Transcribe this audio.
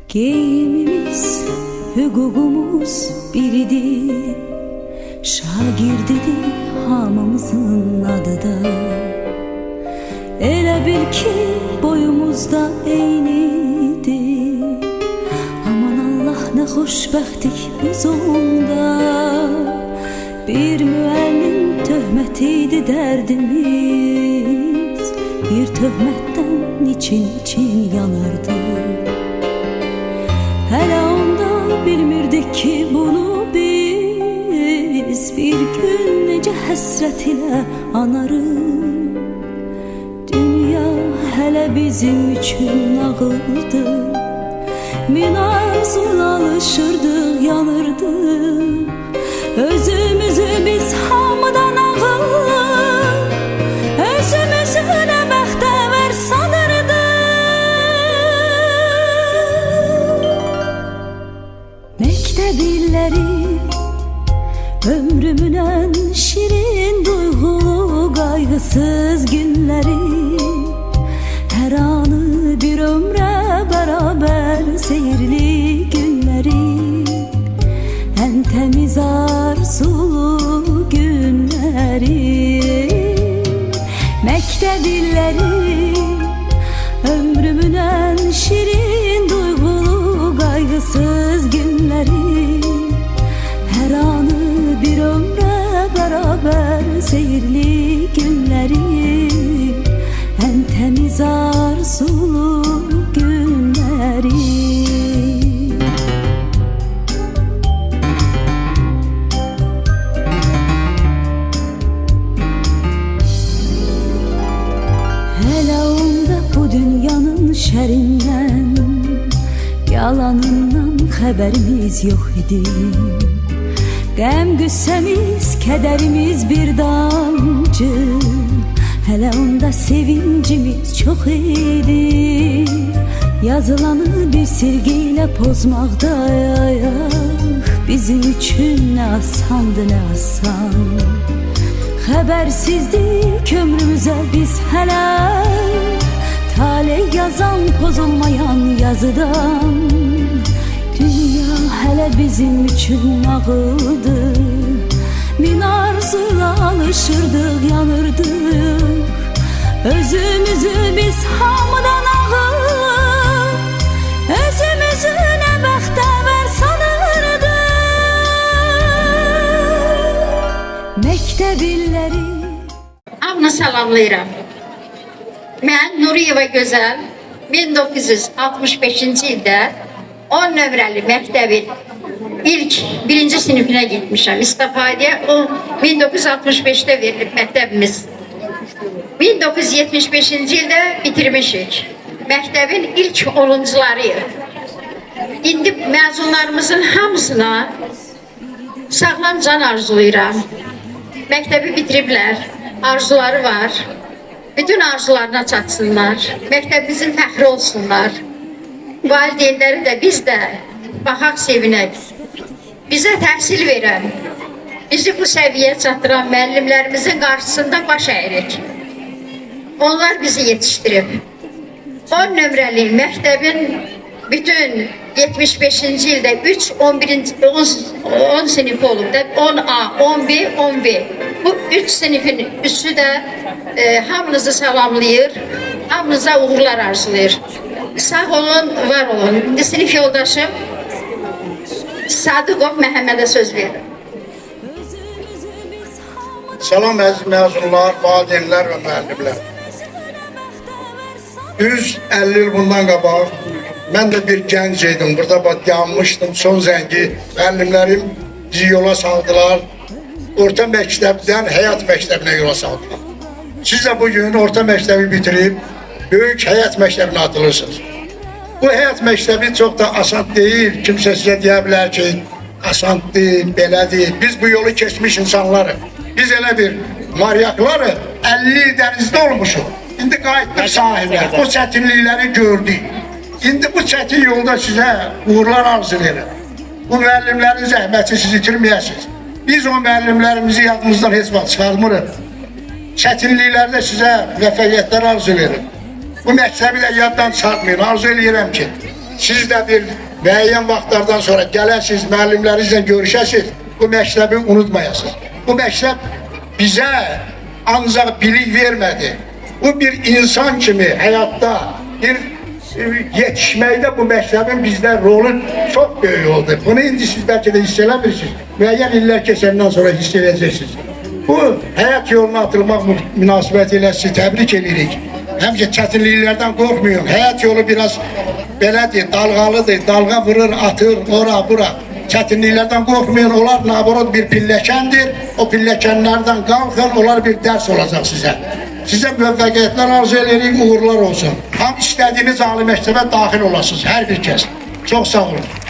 Geyimimiz, hüququmuz biridir, şagirdidir hamımızın adı da. Elə bil ki boyumuzda eynidir, aman Allah nə xoşbəxtlik biz onda. Bir müəllim töhmətiydi dərdimiz, bir töhmətdən için yanardı. Hələ onda bilmirdik ki bunu biz bir gün necə həsrət ilə anarıq. Dünya hələ bizim üçün nağıldı, min arzuyla alışırdıq, yanırdıq. Özümüzü biz hamıdan ağıllı, özümüzü nə bəxtəvər sanırdıq. Məktəb illəri, ömrümün ən şirin duyğulu qayğısız günləri, hər anı bir ömrə bərabər seyirli günləri, ən təmiz arzulu günləri. Məktəb illəri, ömrümün ən şirin duyğulu qayğısız günləri, hər anı bir ömrə bərabər seyirli günləri, ən təmiz arzulu günləri. Hələ onda bu dünyanın şərindən, yalanından xəbərimiz yox idi. Qəm qüssəmiz, kədərimiz bir damcı, hələ onda sevincimiz çox idi. Yazılanı bir silgiyle pozmaqda bizim üçün nə asandı, nə asan. Xəbərsizdik ömrümüzə biz hələ, taley yazan pozulmayan yazıdan. Dünya hələ bizim üçün nağıldı, min arzuyla alışırdıq, yanırdıq. Özümüzü biz hamıdan ağıllı, özümüzü nə bəxtəvər sanırdıq. Məktəb illəri. Hamını salamlayıram. Mən Nuriyeva Gözəl 1965-ci ildə 10 nömrəli məktəbin ilk birinci sinifinə gitmişəm. İstifadəyə o 1965'te verilib məktəbimiz. 1975-ci ildə bitirmişik. Məktəbin ilk 10'uncularıyıq. İndi məzunlarımızın hamısına sağlam can arzulayıram. Məktəbi bitiriblər, arzuları var. Bütün arzularına çatsınlar. Məktəbimizin fəxri olsunlar. Valideynləri də biz də baxaq, sevinək. Bizə təhsil verən, bizi bu səviyyəyə çatdıran müəllimlərimizin qarşısında baş əyirik. Onlar bizi yetişdirib. 10 nömrəli məktəbin bütün 75-ci ildə 10 sinifi olub da 10A, 10B, 10B. Bu 3 sinifin üstü də hamınızı salamlayır, hamınıza uğurlar arzulayır. Sağ olun, var olun. İndi sinif yoldaşım Sadıqov Məhəmmədə söz verir. Salam əziz məzunlar, valideynlər və müəllimlər. Düz 50 il bundan qabaq mən də bir gənc idim. Burada yanmışdım, son zəngi. Müəllimlərim bizi yola saldılar. Orta məktəbdən həyat məktəbinə yola saldılar. Siz də bugün orta məktəbi bitirib böyük həyat məktəbinə atılırsınız. Bu həyat məktəbi çox da asan deyil. Kimsə sizə deyə bilər ki, asan deyil, belə deyil. Biz bu yolu keçmiş insanlarıq. Biz elə bir maryaklarıq. 50 il dənizdə olmuşuq. İndi qayıtdıq sahilə. O çətinlikləri gördük. İndi bu çətin yolda sizə uğurlar arzu edirəm. Bu müəllimlərin zəhməti siz itirməyəsiniz. Biz o müəllimlərimizi yadımızdan heç vaxt çıxarmırıq. Çətinliklərdə sizə müvəffəqiyyətlər arzu edirəm. Bu məktəbi də yaddan çıxartmayın. Arzu edirəm ki, siz də bir müəyyən vaxtlardan sonra gələsiniz, müəllimlərinizlə görüşəsiniz, bu məktəbi unutmayasınız. Bu məktəb bizə ancaq bilik vermədi. Bu bir insan kimi həyatda bir yetişməkdə bu məktəbin bizdə rolu çox böyük oldu. Bunu indi siz bəlkə də hiss eləmirsiniz. Müəyyən illər keçəndən sonra hiss edəcəksiniz. Bu həyat yoluna atılmaq münasibəti ilə sizi təbrik edirik. Həmişə çətinliklərdən qorxmayın. Həyat yolu biraz belədir, dalğalıdır. Dalğa vurur, atır, ora, bura. Çətinliklərdən qorxmayın. Onlar naborot bir pilləkəndir. O pilləkənlərdən qalxın, onlar bir dərs olacaq sizə. Sizə müvəffəqiyyətlər arzu edirik, uğurlar olsun. Tam istədiyiniz ali məktəbə daxil olasınız, hər bir kəs. Çox sağ olun.